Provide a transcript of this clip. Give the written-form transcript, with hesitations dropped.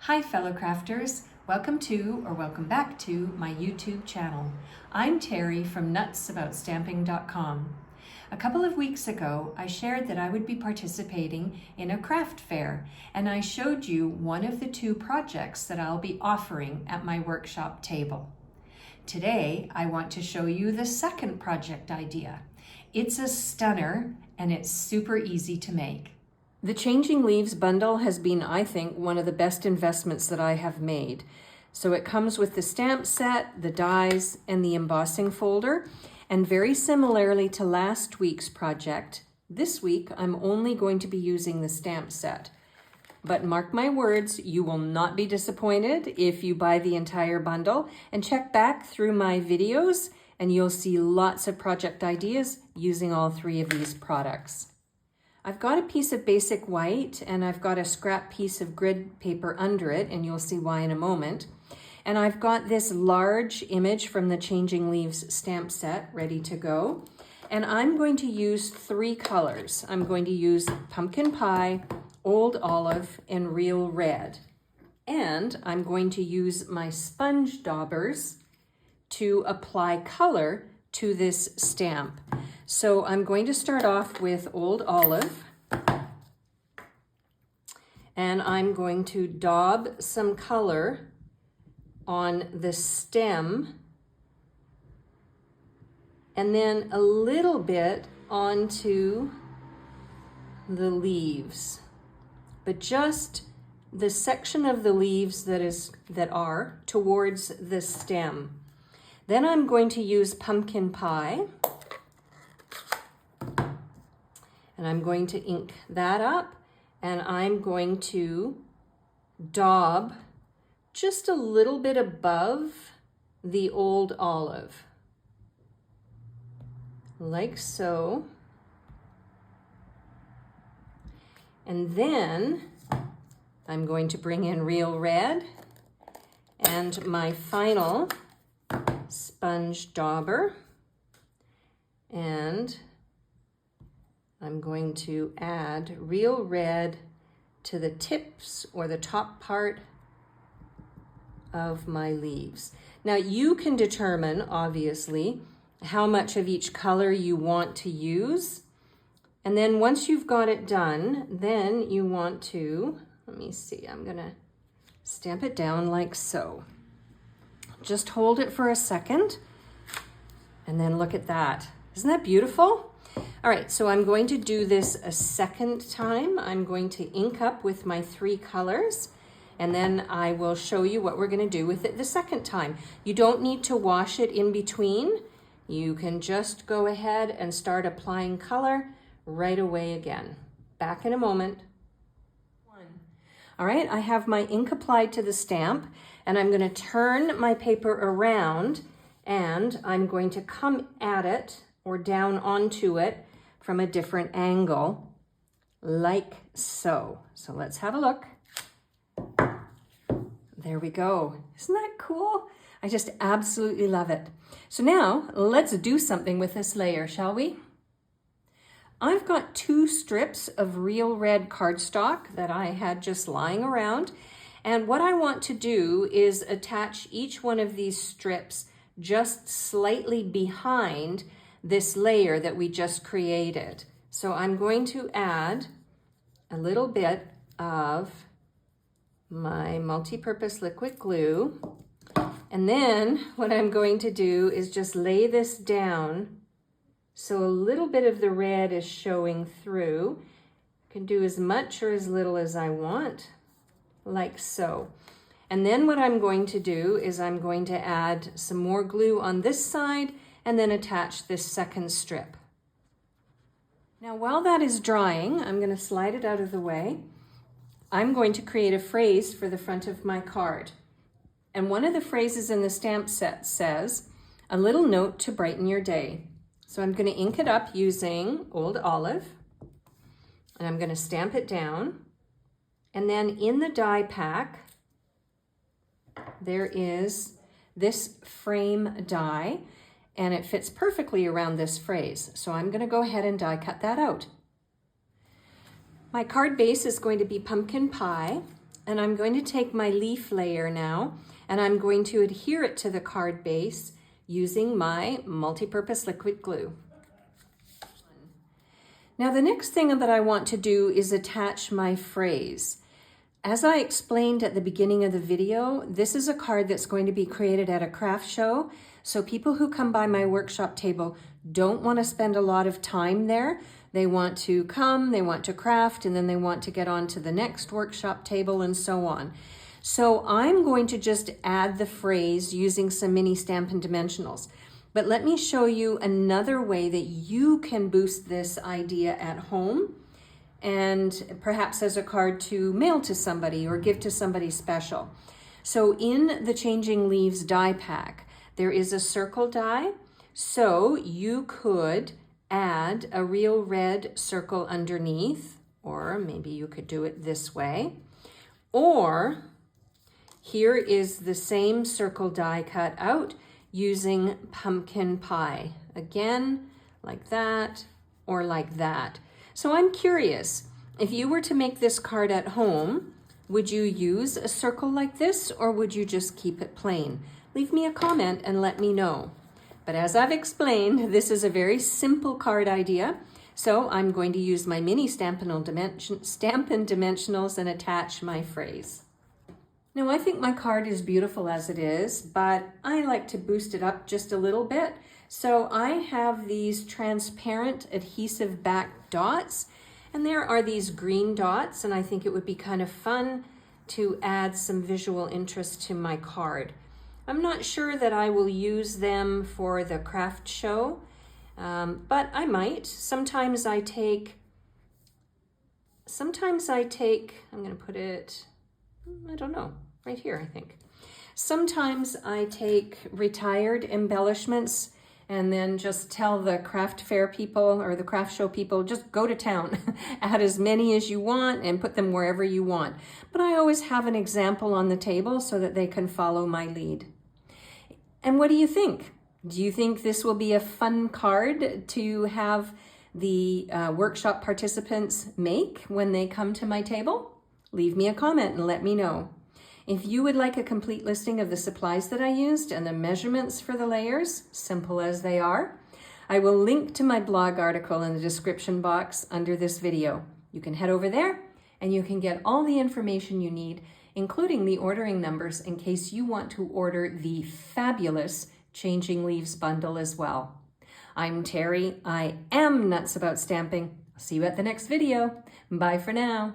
Hi fellow crafters, welcome to or welcome back to my YouTube channel. I'm Terri from nutsaboutsstamping.com. A couple of weeks ago, I shared that I would be participating in a craft fair, and I showed you one of the two projects that I'll be offering at my workshop table. Today, I want to show you the second project idea. It's a stunner and it's super easy to make. The Changing Leaves bundle has been, I think, one of the best investments that I have made. So it comes with the stamp set, the dies, and the embossing folder. And very similarly to last week's project, this week I'm only going to be using the stamp set. But mark my words, you will not be disappointed if you buy the entire bundle, and check back through my videos and you'll see lots of project ideas using all three of these products. I've got a piece of basic white and I've got a scrap piece of grid paper under it, and you'll see why in a moment. And I've got this large image from the Changing Leaves stamp set ready to go. And I'm going to use three colors. I'm going to use Pumpkin Pie, Old Olive, and Real Red. And I'm going to use my Sponge Daubers to apply color to this stamp. So I'm going to start off with Old Olive, and I'm going to daub some color on the stem and then a little bit onto the leaves, but just the section of the leaves that are towards the stem. Then I'm going to use Pumpkin Pie, and I'm going to ink that up, and I'm going to daub just a little bit above the Old Olive, like so. And then I'm going to bring in Real Red and my final Sponge Dauber, and I'm going to add Real Red to the tips or the top part of my leaves. Now you can determine, obviously, how much of each color you want to use. And then once you've got it done, then you want to, let me see, I'm gonna stamp it down like so. Just hold it for a second, and then look at that. Isn't that beautiful? All right, so I'm going to do this a second time. I'm going to ink up with my three colors, and then I will show you what we're going to do with it the second time. You don't need to wash it in between. You can just go ahead and start applying color right away again. Back in a moment. All right, I have my ink applied to the stamp, and I'm going to turn my paper around, and I'm going to come at it or down onto it from a different angle, like so. So let's have a look. There we go. Isn't that cool? I just absolutely love it. So now let's do something with this layer, shall we? I've got two strips of Real Red cardstock that I had just lying around. And what I want to do is attach each one of these strips just slightly behind this layer that we just created. So I'm going to add a little bit of my multi-purpose liquid glue. And then what I'm going to do is just lay this down so a little bit of the red is showing through. I can do as much or as little as I want, like so. And then what I'm going to do is I'm going to add some more glue on this side and then attach this second strip. Now while that is drying, I'm going to slide it out of the way. I'm going to create a phrase for the front of my card. And one of the phrases in the stamp set says, "A little note to brighten your day." So I'm going to ink it up using Old Olive, and I'm going to stamp it down. And then in the die pack, there is this frame die, and it fits perfectly around this phrase. So I'm going to go ahead and die cut that out. My card base is going to be Pumpkin Pie, And I'm going to take my leaf layer now, and I'm going to adhere it to the card base using my multi-purpose liquid glue. Now the next thing that I want to do is attach my phrase. As I explained at the beginning of the video, this is a card that's going to be created at a craft show. So people who come by my workshop table don't want to spend a lot of time there. They want to come, they want to craft, and then they want to get on to the next workshop table and so on. So I'm going to just add the phrase using some mini Stampin' Dimensionals. But let me show you another way that you can boost this idea at home, and perhaps as a card to mail to somebody or give to somebody special. So in the Changing Leaves die pack, there is a circle die. So you could add a real red circle underneath, or maybe you could do it this way. Or here is the same circle die cut out using pumpkin pie. Again, like that or like that. So I'm curious, if you were to make this card at home, would you use a circle like this, or would you just keep it plain? Leave me a comment and let me know. But as I've explained, this is a very simple card idea. So I'm going to use my mini Stampin' Dimensionals and attach my phrase. Now I think my card is beautiful as it is, but I like to boost it up just a little bit. So I have these transparent adhesive back dots, and there are these green dots, and I think it would be kind of fun to add some visual interest to my card. I'm not sure that I will use them for the craft show, but I might. Sometimes I take, I'm going to put it, I don't know, right here, I think. Sometimes I take retired embellishments and then just tell the craft fair people or the craft show people, just go to town, add as many as you want and put them wherever you want. But I always have an example on the table so that they can follow my lead. And what do you think? Do you think this will be a fun card to have the workshop participants make when they come to my table? Leave me a comment and let me know. If you would like a complete listing of the supplies that I used and the measurements for the layers, simple as they are, I will link to my blog article in the description box under this video. You can head over there and you can get all the information you need, including the ordering numbers in case you want to order the fabulous Changing Leaves bundle as well. I'm Terry. I am nuts about stamping. I'll see you at the next video. Bye for now.